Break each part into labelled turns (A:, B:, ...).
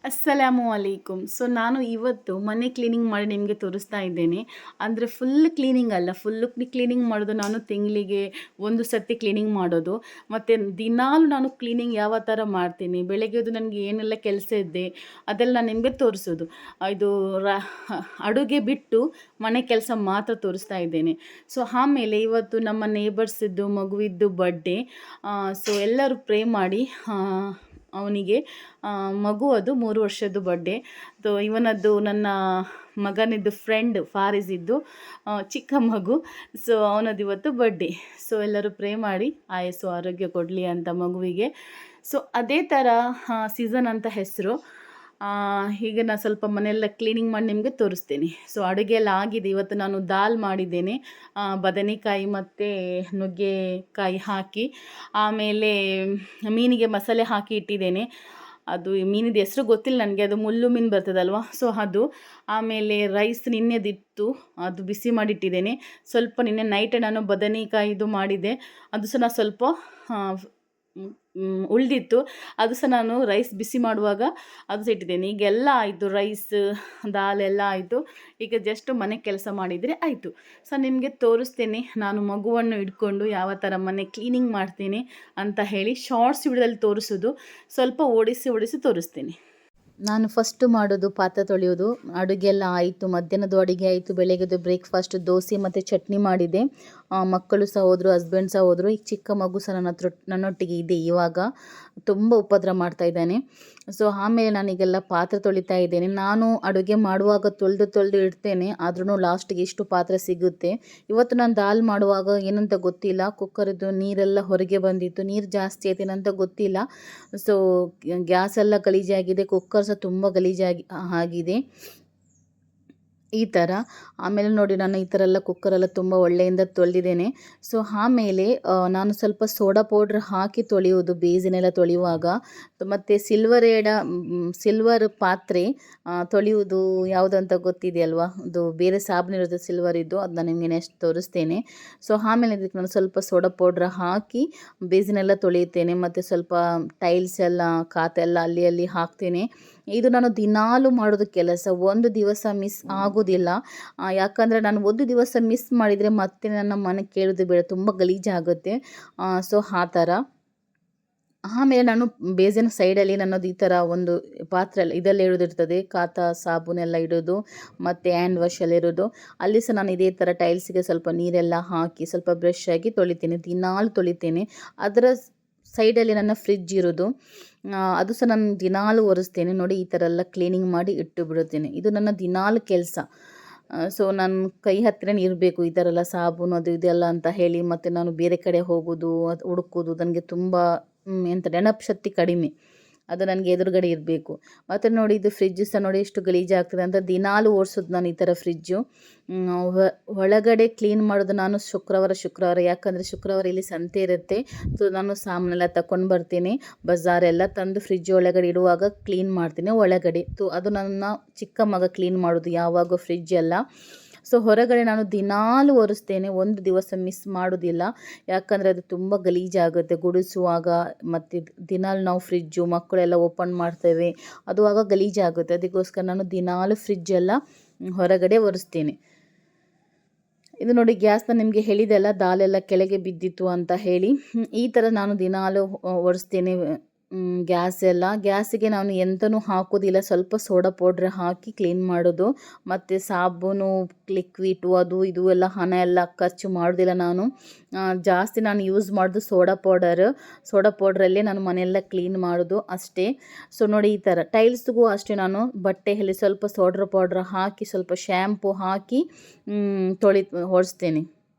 A: ಅಸ್ಸಲಾಮು ಅಲೈಕುಮ್. ನಾನು ಇವತ್ತು ಮನೆ ಕ್ಲೀನಿಂಗ್ ಮಾಡಿ ನಿಮಗೆ ತೋರಿಸ್ತಾ ಇದ್ದೇನೆ. ಅಂದರೆ ಫುಲ್ ಕ್ಲೀನಿಂಗ್ ಅಲ್ಲ, ಕ್ಲೀನಿಂಗ್ ಮಾಡೋದು ನಾನು ತಿಂಗಳಿಗೆ ಒಂದು ಸರ್ತಿ ಕ್ಲೀನಿಂಗ್ ಮಾಡೋದು. ಮತ್ತು ದಿನಾಲೂ ನಾನು ಕ್ಲೀನಿಂಗ್ ಯಾವ ಥರ ಮಾಡ್ತೀನಿ, ಬೆಳಗ್ಗೆದು ನನಗೆ ಏನೆಲ್ಲ ಕೆಲಸ ಇದೆ ಅದೆಲ್ಲ ನಿಮಗೆ ತೋರಿಸೋದು. ಇದು ಅಡುಗೆ ಬಿಟ್ಟು ಮನೆ ಕೆಲಸ ಮಾತ್ರ ತೋರಿಸ್ತಾ ಇದ್ದೇನೆ. ಆಮೇಲೆ ಇವತ್ತು ನಮ್ಮ ನೇಬರ್ಸಿದ್ದು ಮಗುವಿದ್ದು ಬರ್ಡೇ. ಎಲ್ಲರೂ ಪ್ರೇ ಮಾಡಿ ಅವನಿಗೆ ಮಗು ಅದು 3 ವರ್ಷದ್ದು ಬರ್ಡೇ. ಇವನದ್ದು ನನ್ನ ಮಗನಿದ್ದು ಫ್ರೆಂಡ್ ಫಾರಿಸಿದ್ದು ಚಿಕ್ಕ ಮಗು. ಅವನದ್ದು ಇವತ್ತು ಬರ್ಡೇ. ಎಲ್ಲರೂ ಪ್ರೇ ಮಾಡಿ ಆಯಸ್ಸು ಆರೋಗ್ಯ ಕೊಡಲಿ ಅಂತ ಮಗುವಿಗೆ. ಅದೇ ಥರ ಸೀಸನ್ ಅಂತ ಹೆಸರು. ಹೀಗೆ ನಾನು ಸ್ವಲ್ಪ ಮನೆಯೆಲ್ಲ ಕ್ಲೀನಿಂಗ್ ಮಾಡಿ ನಿಮಗೆ ತೋರಿಸ್ತೇನೆ. ಅಡುಗೆ ಎಲ್ಲ ಆಗಿದೆ. ಇವತ್ತು ನಾನು ದಾಲ್ ಮಾಡಿದ್ದೇನೆ, ಬದನೆಕಾಯಿ ಮತ್ತು ನುಗ್ಗೆಕಾಯಿ ಹಾಕಿ. ಆಮೇಲೆ ಮೀನಿಗೆ ಮಸಾಲೆ ಹಾಕಿ ಇಟ್ಟಿದ್ದೇನೆ. ಅದು ಮೀನಿದ ಹೆಸರು ಗೊತ್ತಿಲ್ಲ ನನಗೆ, ಅದು ಮುಳ್ಳು ಮೀನು ಬರ್ತದಲ್ವ, ಅದು. ಆಮೇಲೆ ರೈಸ್ ನಿನ್ನೆದಿತ್ತು, ಅದು ಬಿಸಿ ಮಾಡಿಟ್ಟಿದ್ದೇನೆ. ಸ್ವಲ್ಪ ನಿನ್ನೆ ನೈಟ್ ನಾನು ಬದನೆಕಾಯಿದು ಮಾಡಿದ್ದೆ, ಅದು ಸಹ ನಾನು ಸ್ವಲ್ಪ ಉಳಿದಿತ್ತು, ಅದು ಸಹ ನಾನು ರೈಸ್ ಬಿಸಿ ಮಾಡುವಾಗ ಅದು ಸಹ ಇಟ್ಟಿದ್ದೇನೆ. ಈಗೆಲ್ಲ ಆಯಿತು, ರೈಸ್ ದಾಲ್ ಎಲ್ಲ ಆಯಿತು. ಈಗ ಜಸ್ಟ್ ಮನೆ ಕೆಲಸ ಮಾಡಿದರೆ ಆಯಿತು. ನಿಮಗೆ ತೋರಿಸ್ತೇನೆ ನಾನು ಮಗುವನ್ನು ಹಿಡ್ಕೊಂಡು ಯಾವ ಥರ ಮನೆ ಕ್ಲೀನಿಂಗ್ ಮಾಡ್ತೇನೆ ಅಂತ ಹೇಳಿ. ಶಾರ್ಟ್ಸ್ ವಿಡಿಯೋದಲ್ಲಿ ತೋರಿಸೋದು, ಸ್ವಲ್ಪ ಓಡಿಸಿ ತೋರಿಸ್ತೇನೆ. ನಾನು ಫಸ್ಟು ಮಾಡೋದು ಪಾತ್ರೆ ತೊಳೆಯೋದು. ಅಡುಗೆ ಎಲ್ಲ ಆಯಿತು, ಮಧ್ಯಾಹ್ನದ ಅಡುಗೆ ಆಯಿತು, ಬೆಳಗ್ಗೆದು ಬ್ರೇಕ್ಫಾಸ್ಟ್ ದೋಸೆ ಮತ್ತು ಚಟ್ನಿ ಮಾಡಿದೆ. ಮಕ್ಕಳು ಸಹ ಹೋದರು, ಹಸ್ಬೆಂಡ್ ಸಹ ಹೋದರು. ಈಗ ಚಿಕ್ಕ ಮಗು ಸಹ ನನ್ನೊಟ್ಟಿಗೆ ಇದೆ. ಇವಾಗ ತುಂಬ ಉಪದ್ರ ಮಾಡ್ತಾ ಇದ್ದಾನೆ. ಆಮೇಲೆ ನಾನೀಗೆಲ್ಲ ಪಾತ್ರೆ ತೊಳಿತಾ ಇದ್ದೇನೆ. ನಾನು ಅಡುಗೆ ಮಾಡುವಾಗ ತೊಳೆದು ಇಡ್ತೇನೆ, ಆದ್ರೂ ಲಾಸ್ಟಿಗೆ ಇಷ್ಟು ಪಾತ್ರೆ ಸಿಗುತ್ತೆ. ಇವತ್ತು ನಾನು ದಾಲ್ ಮಾಡುವಾಗ ಏನಂತ ಗೊತ್ತಿಲ್ಲ, ಕುಕ್ಕರದ್ದು ನೀರೆಲ್ಲ ಹೊರಗೆ ಬಂದಿತ್ತು. ನೀರು ಜಾಸ್ತಿ ಆಯ್ತೇನಂತ ಗೊತ್ತಿಲ್ಲ. ಗ್ಯಾಸ್ ಎಲ್ಲ ಗಲೀಜಾಗಿದೆ, ಕುಕ್ಕರ್ ಸಹ ತುಂಬ ಗಲೀಜಾಗಿ ಆಗಿದೆ ಈ ಥರ. ಆಮೇಲೆ ನೋಡಿ, ನಾನು ಈ ಥರ ಎಲ್ಲ ಕುಕ್ಕರೆಲ್ಲ ತುಂಬ ಒಳ್ಳೆಯಿಂದ ತೊಳೆದಿದ್ದೇನೆ. ಆಮೇಲೆ ನಾನು ಸ್ವಲ್ಪ ಸೋಡಾ ಪೌಡ್ರ್ ಹಾಕಿ ತೊಳೆಯೋದು ಬೇಸಿನೆಲ್ಲ ತೊಳೆಯುವಾಗ. ಮತ್ತು ಸಿಲ್ವರ್ ಪಾತ್ರೆ ತೊಳೆಯುವುದು ಯಾವುದಂತ ಗೊತ್ತಿದೆಯಲ್ವಾ, ಅದು ಬೇರೆ ಸಾಬೂನಿರೋದು ಸಿಲ್ವರಿದ್ದು, ಅದನ್ನ ನಿಮಗೆ ನೆಕ್ಸ್ಟ್ ತೋರಿಸ್ತೇನೆ. ಆಮೇಲೆ ಇದಕ್ಕೆ ನಾನು ಸ್ವಲ್ಪ ಸೋಡಾ ಪೌಡ್ರ್ ಹಾಕಿ ಬೇಸಿನೆಲ್ಲ ತೊಳೆಯುತ್ತೇನೆ. ಮತ್ತು ಸ್ವಲ್ಪ ಟೈಲ್ಸ್ ಎಲ್ಲ ಕಾತೆಲ್ಲ ಅಲ್ಲಿ ಹಾಕ್ತೇನೆ. ಇದು ನಾನು ದಿನಾಲೂ ಮಾಡೋದು ಕೆಲಸ, ಒಂದು ದಿವಸ ಮಿಸ್ ಆಗೋದಿಲ್ಲ. ಯಾಕಂದರೆ ನಾನು ಒಂದು ದಿವಸ ಮಿಸ್ ಮಾಡಿದರೆ ಮತ್ತೆ ನನ್ನ ಮನೆ ಕೇಳೋದು ಬೇಡ, ತುಂಬ ಗಲೀಜಾಗುತ್ತೆ. ಆ ಥರ. ಆಮೇಲೆ ನಾನು ಬೇಸಿನ್ ಸೈಡಲ್ಲಿ ನನ್ನದು ಈ ಥರ ಒಂದು ಪಾತ್ರೆ ಇದೆಲ್ಲ ಇಡೋದಿರ್ತದೆ, ಸಾಬೂನೆಲ್ಲ ಇಡೋದು ಮತ್ತು ಹ್ಯಾಂಡ್ ವಾಶ್ ಎಲ್ಲ ಇರೋದು. ಅಲ್ಲಿ ಸಹ ನಾನು ಇದೇ ಥರ ಟೈಲ್ಸಿಗೆ ಸ್ವಲ್ಪ ನೀರೆಲ್ಲ ಹಾಕಿ ಸ್ವಲ್ಪ ಬ್ರಷ್ ಆಗಿ ತೊಳಿತೇನೆ, ದಿನಾಲು ತೊಳಿತೇನೆ. ಅದರ ಸೈಡಲ್ಲಿ ನನ್ನ ಫ್ರಿಡ್ಜ್ ಇರೋದು, ಅದು ಸಹ ನಾನು ದಿನಾಲು ಒರೆಸ್ತೇನೆ. ನೋಡಿ, ಈ ಥರ ಎಲ್ಲ ಕ್ಲೀನಿಂಗ್ ಮಾಡಿ ಇಟ್ಟು ಬಿಡುತ್ತೇನೆ. ಇದು ನನ್ನ ದಿನಾಲು ಕೆಲಸ. ನನ್ನ ಕೈ ಹತ್ತಿರನೇ ಇರಬೇಕು ಈ ಥರ ಎಲ್ಲ ಸಾಬೂನು ಅದು ಇದೆಲ್ಲ ಅಂತ ಹೇಳಿ. ಮತ್ತು ನಾನು ಬೇರೆ ಕಡೆ ಹೋಗೋದು, ಅದು ಹುಡುಕೋದು ನನಗೆ ತುಂಬ ನೆನಪು ಶಕ್ತಿ ಕಡಿಮೆ, ಅದು ನನಗೆ ಎದುರುಗಡೆ ಇರಬೇಕು. ಮತ್ತು ನೋಡಿ, ಇದು ಫ್ರಿಡ್ಜ್ ಸಹ ನೋಡಿ ಎಷ್ಟು ಗಲೀಜಾಗ್ತದೆ ಅಂತ. ದಿನಾಲು ಓಡಿಸೋದು ನಾನು ಈ ಥರ ಫ್ರಿಡ್ಜು. ಒಳಗಡೆ ಕ್ಲೀನ್ ಮಾಡೋದು ನಾನು ಶುಕ್ರವಾರ, ಯಾಕಂದರೆ ಶುಕ್ರವಾರ ಇಲ್ಲಿ ಸಂತೆ ಇರುತ್ತೆ. ನಾನು ಸಾಮಾನೆಲ್ಲ ತಗೊಂಡು ಬರ್ತೀನಿ, ಬಜಾರೆಲ್ಲ ತಂದು ಫ್ರಿಡ್ಜ್ ಒಳಗಡೆ ಇಡುವಾಗ ಕ್ಲೀನ್ ಮಾಡ್ತೀನಿ ಒಳಗಡೆ. ಅದು ನನ್ನ ಚಿಕ್ಕ ಮಗ ಕ್ಲೀನ್ ಮಾಡೋದು ಯಾವಾಗ ಫ್ರಿಡ್ಜ್ ಎಲ್ಲ. ಹೊರಗಡೆ ನಾನು ದಿನಾಲು ಒರೆಸ್ತೇನೆ, ಒಂದು ದಿವಸ ಮಿಸ್ ಮಾಡೋದಿಲ್ಲ. ಯಾಕಂದರೆ ಅದು ತುಂಬ ಗಲೀಜಾಗುತ್ತೆ ಗುಡಿಸುವಾಗ. ಮತ್ತು ದಿನಾಲು ನಾವು ಫ್ರಿಡ್ಜು ಮಕ್ಕಳೆಲ್ಲ ಓಪನ್ ಮಾಡ್ತೇವೆ, ಅದು ಆಗ ಗಲೀಜಾಗುತ್ತೆ. ಅದಕ್ಕೋಸ್ಕರ ನಾನು ದಿನಾಲು ಫ್ರಿಡ್ಜೆಲ್ಲ ಹೊರಗಡೆ ಒರೆಸ್ತೇನೆ. ಇದು ನೋಡಿ, ಗ್ಯಾಸ್ನ ನಿಮಗೆ ಹೇಳಿದೆಲ್ಲ ದಾಲೆಲ್ಲ ಕೆಳಗೆ ಬಿದ್ದಿತ್ತು ಅಂತ ಹೇಳಿ. ಈ ಥರ ನಾನು ದಿನಾಲು ಒರೆಸ್ತೇನೆ ಗ್ಯಾಸಿಗೆ ನಾನು ಎಂತನೂ ಹಾಕೋದಿಲ್ಲ, ಸ್ವಲ್ಪ ಸೋಡಾ ಪೌಡ್ರ್ ಹಾಕಿ ಕ್ಲೀನ್ ಮಾಡೋದು. ಮತ್ತು ಸಾಬೂನು, ಲಿಕ್ವಿಡು ಅದು ಇದು ಎಲ್ಲ ಹಣ ಎಲ್ಲ ಖರ್ಚು ಮಾಡೋದಿಲ್ಲ ನಾನು. ಜಾಸ್ತಿ ನಾನು ಯೂಸ್ ಮಾಡೋದು ಸೋಡಾ ಪೌಡ್ರಲ್ಲೇ ನಾನು ಮನೆಯೆಲ್ಲ ಕ್ಲೀನ್ ಮಾಡೋದು ಅಷ್ಟೇ. ನೋಡಿ, ಈ ಥರ ಟೈಲ್ಸ್ಗೂ ಅಷ್ಟೇ ನಾನು ಬಟ್ಟೆಯಲ್ಲಿ ಸ್ವಲ್ಪ ಸೋಡಾ ಪೌಡ್ರ್ ಹಾಕಿ ಸ್ವಲ್ಪ ಶ್ಯಾಂಪು ಹಾಕಿ ಒರೆಸ್ತೇನೆ.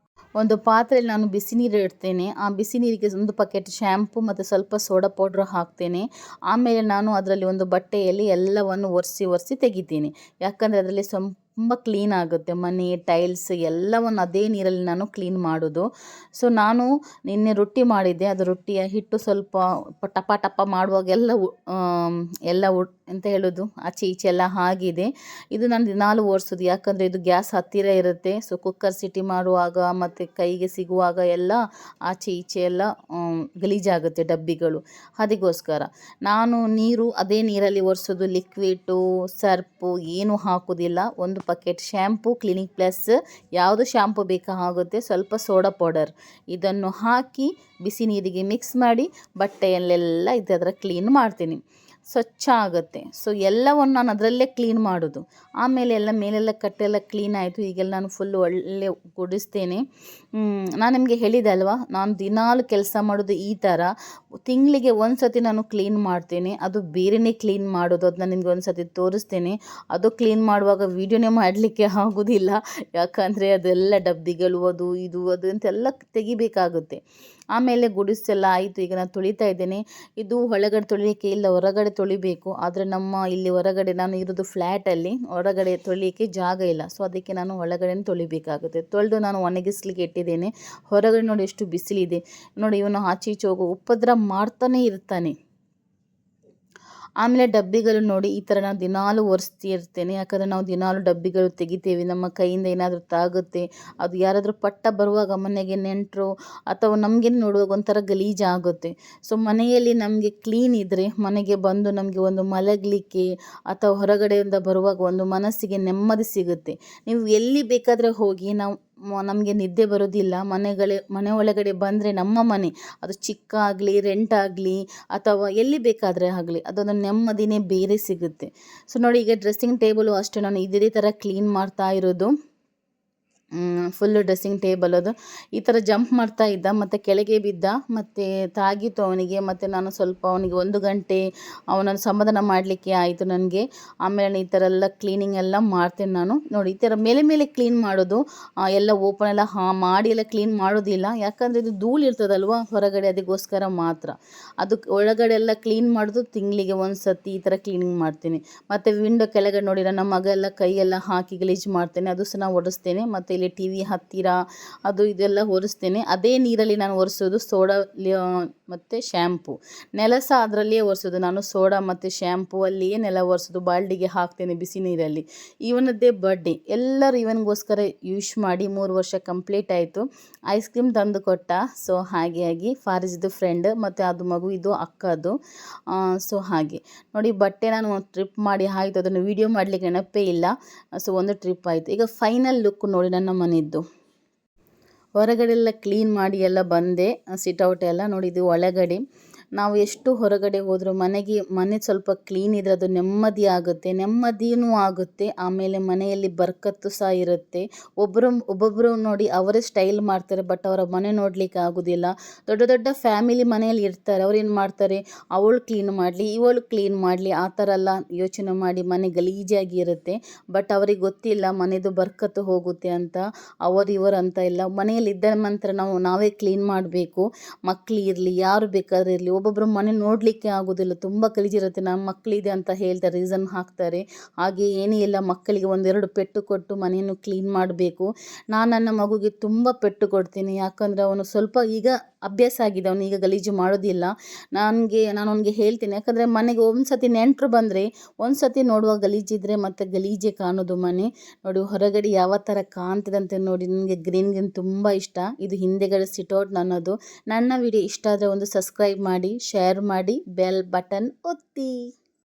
A: ಒಂದು ಪಾತ್ರೆಯಲ್ಲಿ ನಾನು ಬಿಸಿ ನೀರು ಇಡ್ತೇನೆ, ಆ ಬಿಸಿ ನೀರಿಗೆ ಒಂದು ಪ್ಯಾಕೆಟ್ ಶ್ಯಾಂಪು ಮತ್ತು ಸ್ವಲ್ಪ ಸೋಡಾ ಪೌಡ್ರ್ ಹಾಕ್ತೇನೆ. ಆಮೇಲೆ ನಾನು ಅದರಲ್ಲಿ ಒಂದು ಬಟ್ಟೆಯಲ್ಲಿ ಎಲ್ಲವನ್ನು ಒರೆಸಿ ತೆಗಿತೀನಿ. ಯಾಕಂದರೆ ಅದರಲ್ಲಿ ತುಂಬ ಕ್ಲೀನ್ ಆಗುತ್ತೆ, ಮನೆ ಟೈಲ್ಸ್ ಎಲ್ಲವನ್ನು ಅದೇ ನೀರಲ್ಲಿ ನಾನು ಕ್ಲೀನ್ ಮಾಡೋದು. ನಾನು ನಿನ್ನೆ ರೊಟ್ಟಿ ಮಾಡಿದ್ದೆ, ಅದು ರೊಟ್ಟಿಯ ಹಿಟ್ಟು ಸ್ವಲ್ಪ ಟಪ ಮಾಡುವಾಗ ಎಂತ ಹೇಳೋದು, ಆಚೆ ಈಚೆ ಎಲ್ಲ ಆಗಿದೆ. ಇದು ನಾನು ದಿನಾಲು ಒರೆಸೋದು, ಯಾಕಂದರೆ ಇದು ಗ್ಯಾಸ್ ಹತ್ತಿರ ಇರುತ್ತೆ. ಸೊ ಕುಕ್ಕರ್ ಸಿಟಿ ಮಾಡುವಾಗ ಮತ್ತು ಕೈಗೆ ಸಿಗುವಾಗ ಎಲ್ಲ ಆಚೆ ಈಚೆ ಎಲ್ಲ ಗಲೀಜಾಗುತ್ತೆ ಡಬ್ಬಿಗಳು. ಅದಕ್ಕೋಸ್ಕರ ನಾನು ನೀರು ಅದೇ ನೀರಲ್ಲಿ ಒರೆಸೋದು. ಲಿಕ್ವಿಡು ಸರ್ಪು ಏನೂ ಹಾಕೋದಿಲ್ಲ. ಒಂದು ಪ್ಯಾಕೆಟ್ ಶ್ಯಾಂಪು ಕ್ಲಿನಿಕ್ ಪ್ಲಸ್, ಯಾವುದು ಶ್ಯಾಂಪು ಬೇಕಾಗುತ್ತೆ, ಸ್ವಲ್ಪ ಸೋಡಾ ಪೌಡರ್, ಇದನ್ನು ಹಾಕಿ ಬಿಸಿ ನೀರಿಗೆ ಮಿಕ್ಸ್ ಮಾಡಿ ಬಟ್ಟೆಯಲ್ಲೆಲ್ಲ ಇದರ ಕ್ಲೀನ್ ಮಾಡ್ತೀನಿ. ಸ್ವಚ್ಛ ಆಗುತ್ತೆ. ಸೊ ಎಲ್ಲವನ್ನು ನಾನು ಅದರಲ್ಲೇ ಕ್ಲೀನ್ ಮಾಡೋದು. ಆಮೇಲೆ ಎಲ್ಲ ಮೇಲೆಲ್ಲ ಕಟ್ಟೆಲ್ಲ ಕ್ಲೀನ್ ಆಯಿತು. ಈಗೆಲ್ಲ ನಾನು ಫುಲ್ಲು ಒಳ್ಳೆ ಗುಡಿಸ್ತೇನೆ. ನಾನು ನಿಮಗೆ ಹೇಳಿದೆ ಅಲ್ವಾ, ನಾನು ದಿನಾಲು ಕೆಲಸ ಮಾಡೋದು ಈ ಥರ. ತಿಂಗಳಿಗೆ ಒಂದು ಸತಿ ನಾನು ಕ್ಲೀನ್ ಮಾಡ್ತೇನೆ, ಅದು ಬೇರೆಯೇ ಕ್ಲೀನ್ ಮಾಡೋದು. ಅದು ನಾನು ನಿಮಗೆ ಒಂದು ಸತಿ ತೋರಿಸ್ತೇನೆ. ಅದು ಕ್ಲೀನ್ ಮಾಡುವಾಗ ವೀಡಿಯೋನೇ ಮಾಡಲಿಕ್ಕೆ ಆಗೋದಿಲ್ಲ, ಯಾಕಂದರೆ ಅದೆಲ್ಲ ಡಬ್ಬಿಗಳು ಅದು ಇದು ಅಂತೆಲ್ಲ ತೆಗಿಬೇಕಾಗುತ್ತೆ. ಆಮೇಲೆ ಗುಡಿಸೆಲ್ಲ ಆಯಿತು. ಈಗ ನಾನು ತೊಳಿತಾ ಇದ್ದೇನೆ. ಇದು ಒಳಗಡೆ ತೊಳಿಲಿಕ್ಕೆ ಇಲ್ಲ, ಹೊರಗಡೆ ತೊಳಿಬೇಕು. ಆದರೆ ನಮ್ಮ ಇಲ್ಲಿ ಹೊರಗಡೆ, ನಾನು ಇರೋದು ಫ್ಲ್ಯಾಟಲ್ಲಿ, ಹೊರಗಡೆ ತೊಳಿಲಿಕ್ಕೆ ಜಾಗ ಇಲ್ಲ. ಸೊ ಅದಕ್ಕೆ ನಾನು ಒಳಗಡೆ ತೊಳಿಬೇಕಾಗುತ್ತೆ. ತೊಳೆದು ನಾನು ಒಣಗಿಸ್ಲಿಕ್ಕೆ ಇಟ್ಟಿದ್ದೇನೆ. ಹೊರಗಡೆ ನೋಡಿ ಎಷ್ಟು ಬಿಸಿಲಿದೆ ನೋಡಿ. ಇವನು ಆಚೆ ಈಚೆ ಹೋಗೋ ಉಪದ್ರ ಮಾಡ್ತಾನೆ ಇರ್ತಾನೆ. ಆಮೇಲೆ ಡಬ್ಬಿಗಳು ನೋಡಿ, ಈ ಥರ ನಾನು ದಿನಾಲು ಒರೆಸ್ತಿರ್ತೇನೆ. ಯಾಕಂದರೆ ನಾವು ದಿನಾಲು ಡಬ್ಬಿಗಳು ತೆಗಿತೇವೆ, ನಮ್ಮ ಕೈಯಿಂದ ಏನಾದರೂ ತಾಗುತ್ತೆ, ಅದು ಯಾರಾದರೂ ಪಟ್ಟ ಬರುವಾಗ ಮನೆಗೆ ನೆಂಟರು ಅಥವಾ ನಮಗೆ ನೋಡುವಾಗ ಒಂಥರ ಗಲೀಜಾಗುತ್ತೆ. ಸೊ ಮನೆಯಲ್ಲಿ ನಮಗೆ ಕ್ಲೀನ್ ಇದ್ದರೆ ಮನೆಗೆ ಬಂದು ನಮಗೆ ಒಂದು ಮಲಗಲಿಕ್ಕೆ ಅಥವಾ ಹೊರಗಡೆಯಿಂದ ಬರುವಾಗ ಒಂದು ಮನಸ್ಸಿಗೆ ನೆಮ್ಮದಿ ಸಿಗುತ್ತೆ. ನೀವು ಎಲ್ಲಿ ಬೇಕಾದರೆ ಹೋಗಿ, ನಮಗೆ ನಿದ್ದೆ ಬರೋದಿಲ್ಲ. ಮನೆ ಒಳಗಡೆ ಬಂದರೆ ನಮ್ಮ ಮನೆ, ಅದು ಚಿಕ್ಕ ಆಗಲಿ ರೆಂಟ್ ಆಗಲಿ ಅಥವಾ ಎಲ್ಲಿ ಬೇಕಾದರೆ ಆಗಲಿ, ಅದೊಂದು ನೆಮ್ಮದಿನೇ ಬೇರೆ ಸಿಗುತ್ತೆ. ಸೊ ನೋಡಿ, ಈಗ ಡ್ರೆಸ್ಸಿಂಗ್ ಟೇಬಲು ಅಷ್ಟೇ ನಾನು ಇದೇ ಥರ ಕ್ಲೀನ್ ಮಾಡ್ತಾ ಇರೋದು. ಫುಲ್ಲು ಡ್ರೆಸ್ಸಿಂಗ್ ಟೇಬಲ್ ಅದು ಈ ಥರ ಜಂಪ್ ಮಾಡ್ತಾ ಇದ್ದ, ಮತ್ತು ಕೆಳಗೆ ಬಿದ್ದ, ಮತ್ತು ತಾಗಿತ್ತು ಅವನಿಗೆ. ಮತ್ತು ನಾನು ಸ್ವಲ್ಪ ಅವನಿಗೆ 1 ಗಂಟೆ ಅವನನ್ನು ಸಮಾಧಾನ ಮಾಡಲಿಕ್ಕೆ ಆಯಿತು ನನಗೆ. ಆಮೇಲೆ ಈ ಥರ ಎಲ್ಲ ಕ್ಲೀನಿಂಗ್ ಎಲ್ಲ ಮಾಡ್ತೇನೆ ನಾನು. ನೋಡಿ, ಈ ಥರ ಮೇಲೆ ಕ್ಲೀನ್ ಮಾಡೋದು, ಎಲ್ಲ ಓಪನ್ ಎಲ್ಲ ಮಾಡಿ ಎಲ್ಲ ಕ್ಲೀನ್ ಮಾಡೋದಿಲ್ಲ, ಯಾಕಂದರೆ ಇದು ಧೂಳು ಇರ್ತದಲ್ವ ಹೊರಗಡೆ, ಅದಕ್ಕೋಸ್ಕರ ಮಾತ್ರ. ಅದು ಒಳಗಡೆ ಎಲ್ಲ ಕ್ಲೀನ್ ಮಾಡೋದು ತಿಂಗಳಿಗೆ ಒಂದು ಸತಿ ಈ ಥರ ಕ್ಲೀನಿಂಗ್ ಮಾಡ್ತೀನಿ. ಮತ್ತು ವಿಂಡೋ ಕೆಳಗಡೆ ನೋಡಿ, ನನ್ನ ಮಗ ಎಲ್ಲ ಕೈಯೆಲ್ಲ ಹಾಕಿ ಗಲೀಜು ಮಾಡ್ತೇನೆ, ಅದು ಸಹ ನಾನು ಒರೆಸ್ತೇನೆ. ಮತ್ತು ಇಲ್ಲಿ ಟಿ ವಿ ಹತ್ತಿರ ಅದು ಇದೆಲ್ಲ ಒರೆಸ್ತೇನೆ. ಅದೇ ನೀರಲ್ಲಿ ನಾನು ಒರೆಸೋದು, ಸೋಡಾ ಮತ್ತು ಶ್ಯಾಂಪು. ನೆಲ ಸಹ ಅದರಲ್ಲಿಯೇ ಒರೆಸೋದು ನಾನು, ಸೋಡಾ ಮತ್ತು ಶ್ಯಾಂಪು ಅಲ್ಲಿಯೇ ನೆಲ ಒರೆಸೋದು. ಬಾಲ್ಡಿಗೆ ಹಾಕ್ತೇನೆ ಬಿಸಿ ನೀರಲ್ಲಿ. ಇವನದ್ದೇ ಬರ್ಡೇ, ಎಲ್ಲರೂ ಇವನಿಗೋಸ್ಕರ ಯೂಸ್ ಮಾಡಿ 3 ವರ್ಷ ಕಂಪ್ಲೀಟ್ ಆಯಿತು. ಐಸ್ ಕ್ರೀಮ್ ತಂದು ಕೊಟ್ಟ. ಸೊ ಹಾಗೆ ಫಾರಿಜ್ದು ಫ್ರೆಂಡ್, ಮತ್ತು ಅದು ಮಗು ಇದು ಅಕ್ಕದು. ಸೊ ಹಾಗೆ ನೋಡಿ, ಬಟ್ಟೆ ನಾನು ಟ್ರಿಪ್ ಮಾಡಿ ಆಯಿತು, ಅದನ್ನು ವೀಡಿಯೋ ಮಾಡಲಿಕ್ಕೆ ನೆನಪೇ ಇಲ್ಲ. ಸೊ ಒಂದು ಟ್ರಿಪ್ ಆಯಿತು. ಈಗ ಫೈನಲ್ ಲುಕ್ ನೋಡಿ ನನ್ನ ಮನೆಯದ್ದು. ಹೊರಗಡೆ ಎಲ್ಲ ಕ್ಲೀನ್ ಮಾಡಿ ಎಲ್ಲ ಬಂದೆ. ಸಿಟೌಟ್ ಎಲ್ಲ ನೋಡಿ, ಇದು ಒಳಗಡೆ. ನಾವು ಎಷ್ಟು ಹೊರಗಡೆ ಹೋದರೂ ಮನೆ ಸ್ವಲ್ಪ ಕ್ಲೀನ್ ಇದ್ದರೆ ಅದು ನೆಮ್ಮದಿ ನೆಮ್ಮದಿಯೂ ಆಗುತ್ತೆ. ಆಮೇಲೆ ಮನೆಯಲ್ಲಿ ಬರ್ಕತ್ತು ಸಹ ಇರುತ್ತೆ. ಒಬ್ಬೊಬ್ಬರು ನೋಡಿ ಅವರೇ ಸ್ಟೈಲ್ ಮಾಡ್ತಾರೆ, ಬಟ್ ಅವರ ಮನೆ ನೋಡಲಿಕ್ಕೆ ಆಗೋದಿಲ್ಲ. ದೊಡ್ಡ ಫ್ಯಾಮಿಲಿ ಮನೆಯಲ್ಲಿ ಇರ್ತಾರೆ, ಅವ್ರೇನು ಮಾಡ್ತಾರೆ, ಅವಳು ಕ್ಲೀನ್ ಮಾಡಲಿ ಇವಳು ಕ್ಲೀನ್ ಮಾಡಲಿ ಆ ಥರ ಎಲ್ಲ ಯೋಚನೆ ಮಾಡಿ ಮನೆ ಗಲೀಜಾಗಿ ಇರುತ್ತೆ. ಬಟ್ ಅವ್ರಿಗೆ ಗೊತ್ತಿಲ್ಲ ಮನೆದು ಬರ್ಕತ್ತು ಹೋಗುತ್ತೆ ಅಂತ. ಇವರು ಅಂತ ಇಲ್ಲ, ಮನೆಯಲ್ಲಿ ಇದ್ದ ನಂತರ ನಾವೇ ಕ್ಲೀನ್ ಮಾಡಬೇಕು. ಮಕ್ಕಳು ಇರಲಿ, ಯಾರು ಬೇಕಾದ್ರೆ ಇರಲಿ, ಒಬ್ಬೊಬ್ಬರು ಮನೆ ನೋಡಲಿಕ್ಕೆ ಆಗೋದಿಲ್ಲ, ತುಂಬ ಗಲೀಜಿರುತ್ತೆ. ನಮ್ಮ ಮಕ್ಕಳಿದೆ ಅಂತ ಹೇಳ್ತಾರೆ, ರೀಸನ್ ಹಾಕ್ತಾರೆ. ಹಾಗೆ ಏನೇ ಇಲ್ಲ, ಮಕ್ಕಳಿಗೆ 1-2 ಪೆಟ್ಟು ಕೊಟ್ಟು ಮನೆಯನ್ನು ಕ್ಲೀನ್ ಮಾಡಬೇಕು. ನಾನು ನನ್ನ ಮಗುಗೆ ತುಂಬ ಪೆಟ್ಟು ಕೊಡ್ತೀನಿ, ಯಾಕಂದರೆ ಅವನು ಸ್ವಲ್ಪ ಈಗ ಅಭ್ಯಾಸ ಆಗಿದೆ, ಅವನು ಈಗ ಗಲೀಜು ಮಾಡೋದಿಲ್ಲ. ನಾನು ಅವನಿಗೆ ಹೇಳ್ತೀನಿ, ಯಾಕಂದರೆ ಮನೆಗೆ ಒಂದು ಸತಿ ನೆಂಟರು ಬಂದರೆ ಒಂದು ಸತಿ ನೋಡುವ ಗಲೀಜಿದ್ರೆ ಮತ್ತು ಗಲೀಜೆ ಕಾಣೋದು ಮನೆ. ನೋಡಿ ಹೊರಗಡೆ ಯಾವ ಥರ ಕಾಣ್ತದಂತೆ ನೋಡಿ. ನನಗೆ ಗ್ರೀನ್ ತುಂಬ ಇಷ್ಟ. ಇದು ಹಿಂದೆಗಡೆ ಸಿಟೌಟ್ ನನ್ನದು. ನನ್ನ ವಿಡಿಯೋ ಇಷ್ಟ ಆದರೆ ಒಂದು ಸಬ್ಸ್ಕ್ರೈಬ್ ಮಾಡಿ, ಶೇರ್ ಮಾಡಿ, ಬೆಲ್ ಬಟನ್ ಒತ್ತಿ.